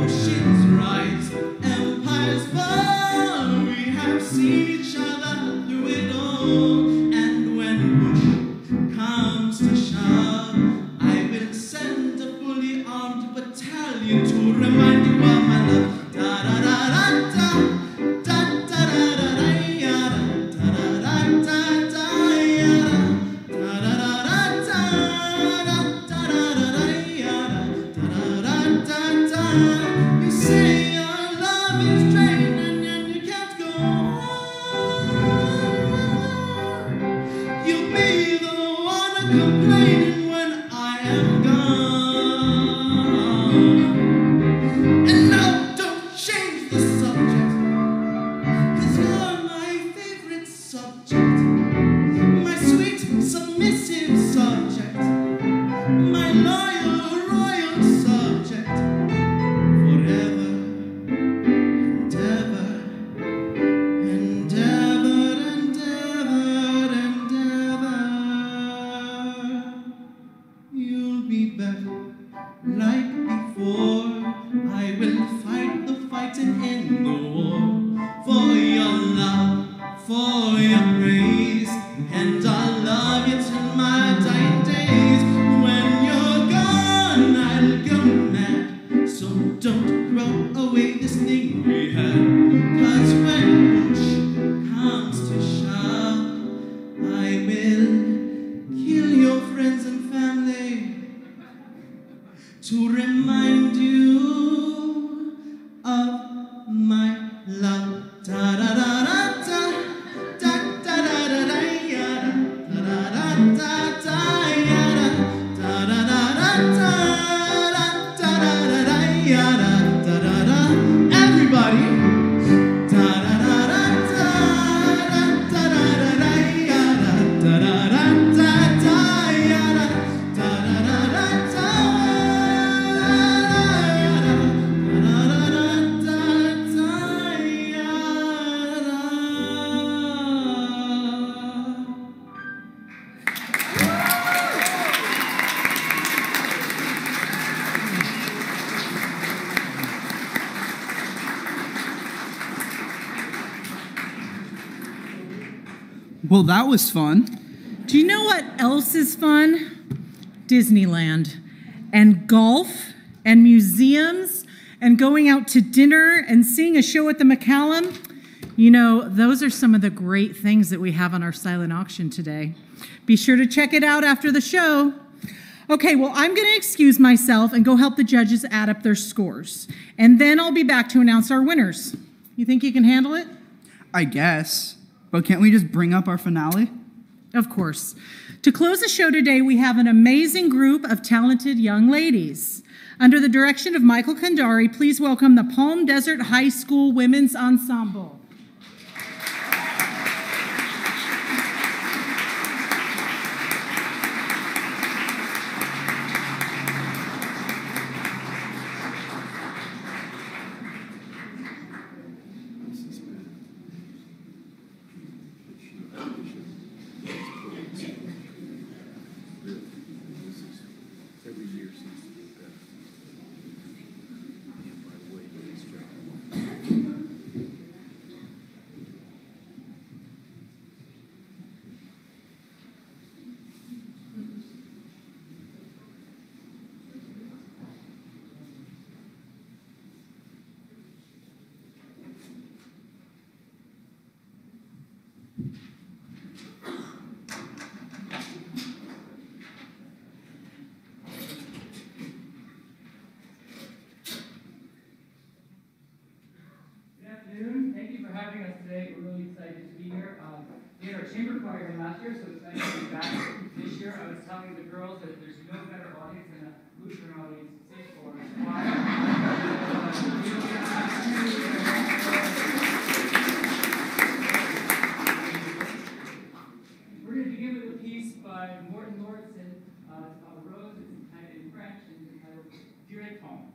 Oceans rise, empires fall. We have seen each other through it all. And when push comes to shove, I will send a fully armed battalion to remind you of my love. Da da da da da. Da da da da da yada. Da da da da da yada. Da da da da da. Da da da da yada. Da da da da. You say your love is drained and yet you can't go on. You'll be the one complaining when I am gone. And now don't change the subject, 'cause you're my favorite subject. My sweet, submissive subject. My loyal, royal subject. Forever and ever and ever and ever and ever. You'll be back like before. I will fight the fight and end the war. For your love, for your praise, and I'll love you till my dying days. When you're gone, I'll go mad. So don't throw away this thing we had. 'Cause when push comes to shove, I will kill your friends and family to remind you of my love. Da da da da da. Da da da da da yada. Da da da da da yada. Da da da da da. Da da da da yada. Da da da. Everybody. Da da da da da. Da da da da yada. Da da da da da yada. Da da da da da. Well, that was fun. Do you know what else is fun? Disneyland and golf and museums and going out to dinner and seeing a show at the McCallum. You know, those are some of the great things that we have on our silent auction today. Be sure to check it out after the show. Okay, well, I'm going to excuse myself and go help the judges add up their scores. And then I'll be back to announce our winners. You think you can handle it? I guess. But can't we just bring up our finale? Of course. To close the show today, we have an amazing group of talented young ladies. Under the direction of Michael Kandari, please welcome the Palm Desert High School Women's Ensemble. Thank you for having us today. We're really excited to be here. We had our chamber choir here last year, so it's nice to be back this year. I was telling the girls that there's no better audience than a Lutheran audience to sing for us. We're going to begin with a piece by Morton Lauritsen. It's called Rose. It's kind of in French and it's entitled Dear et Ton.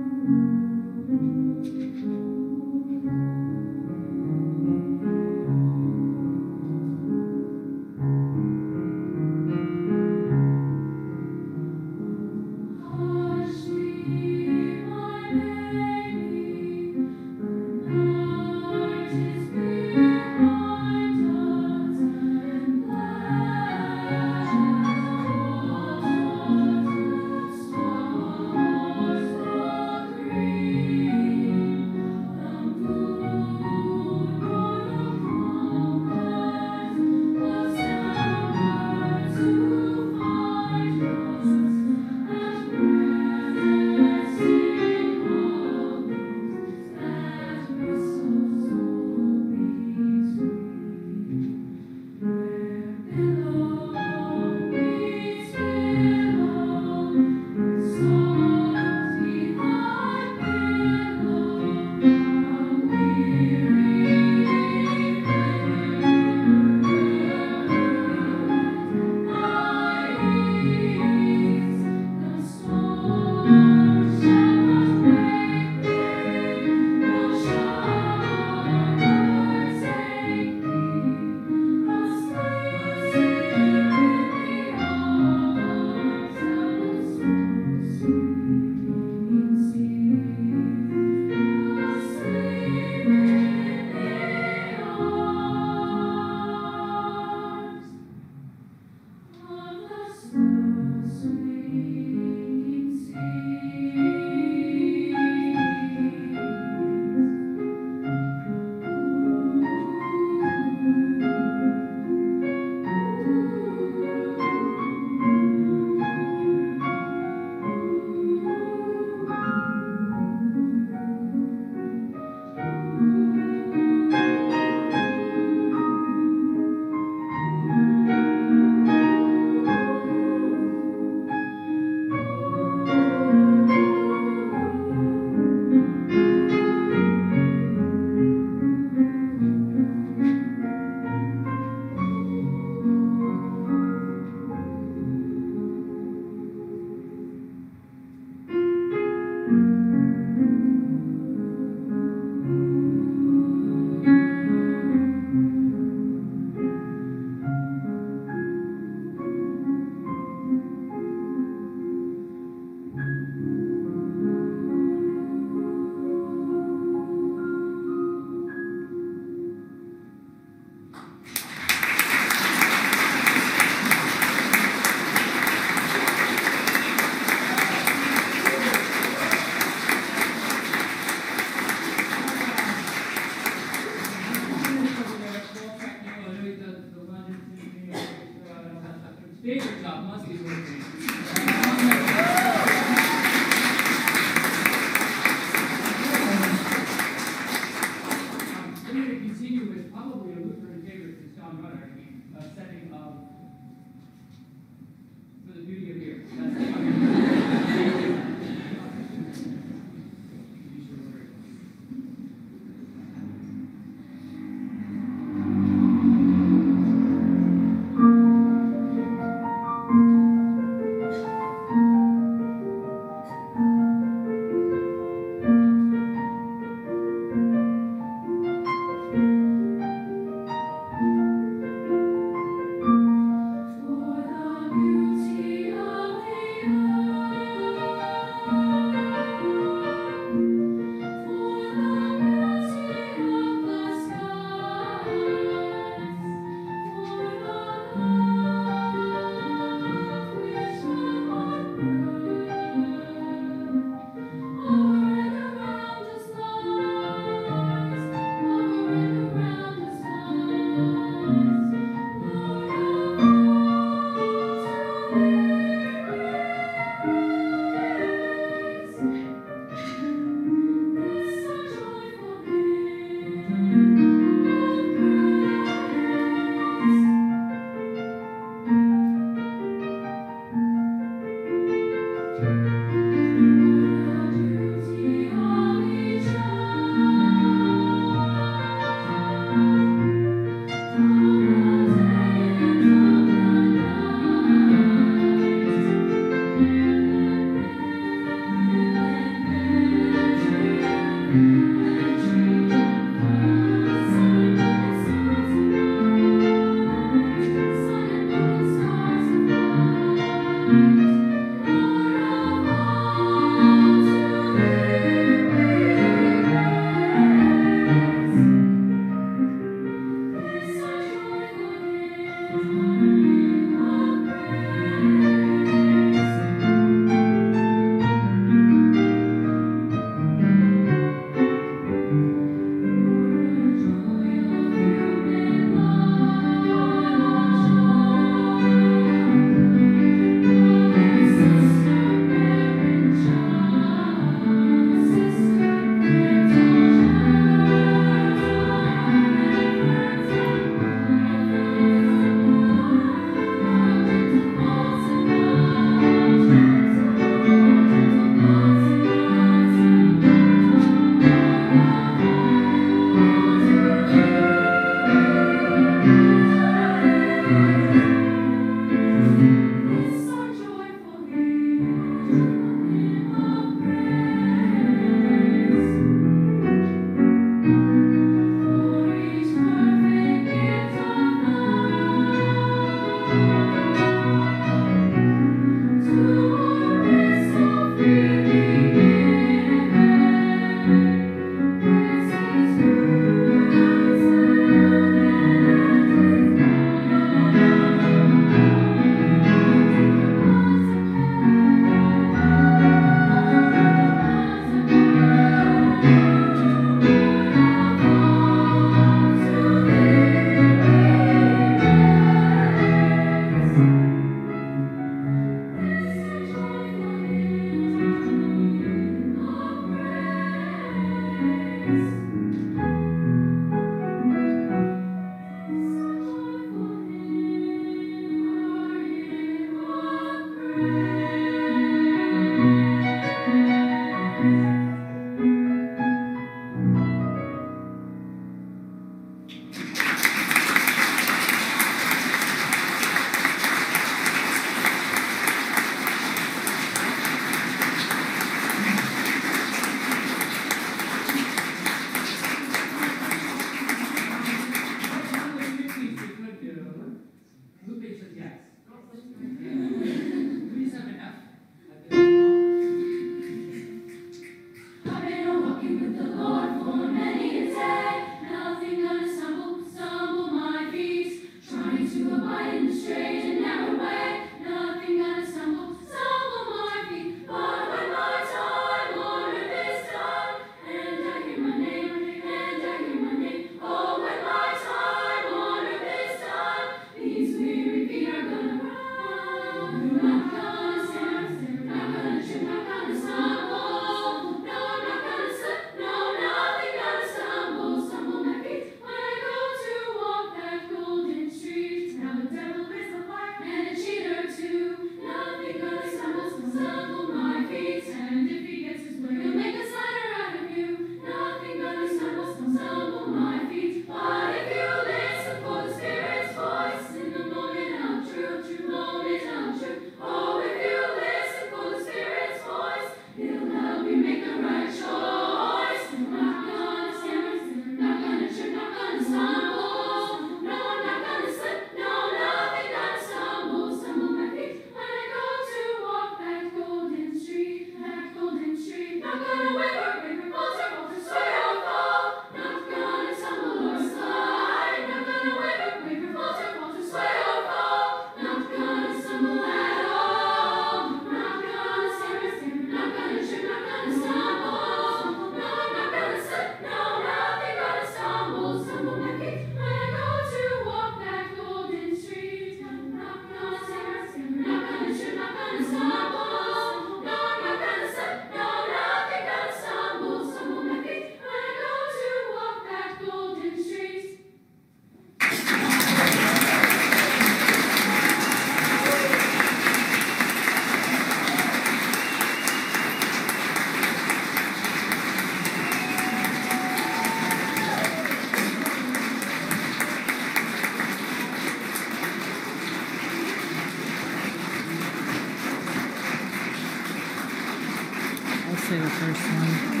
say the first one.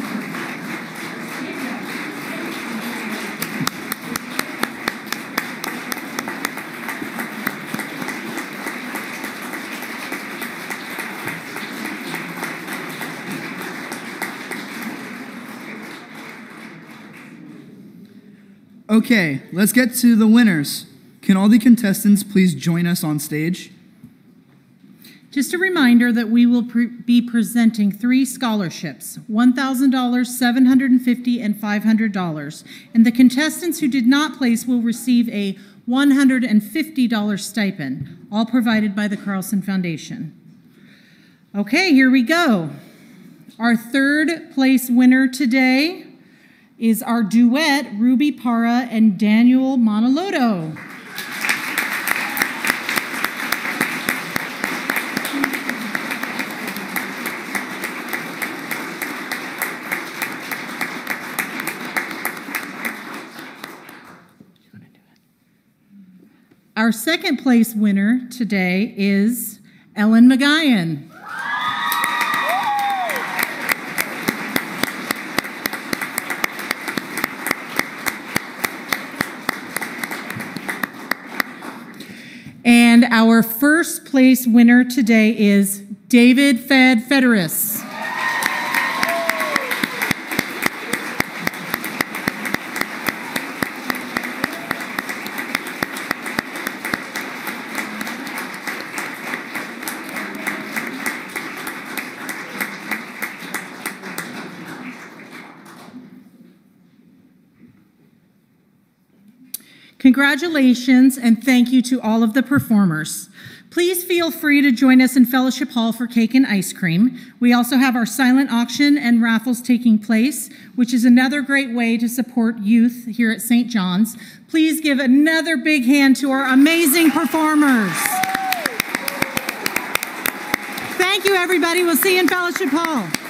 Okay, let's get to the winners. Can all the contestants please join us on stage? Just a reminder that we will be presenting 3 scholarships, $1,000, $750, and $500. And the contestants who did not place will receive a $150 stipend, all provided by the Carlson Foundation. Okay, here we go. Our third place winner today is our duet, Ruby Parra and Daniel Monoloto. Our second place winner today is Ellen McGuyan. And our first place winner today is David Federis. Congratulations and thank you to all of the performers. Please feel free to join us in Fellowship Hall for cake and ice cream. We also have our silent auction and raffles taking place, which is another great way to support youth here at St. John's. Please give another big hand to our amazing performers. Thank you, everybody. We'll see you in Fellowship Hall.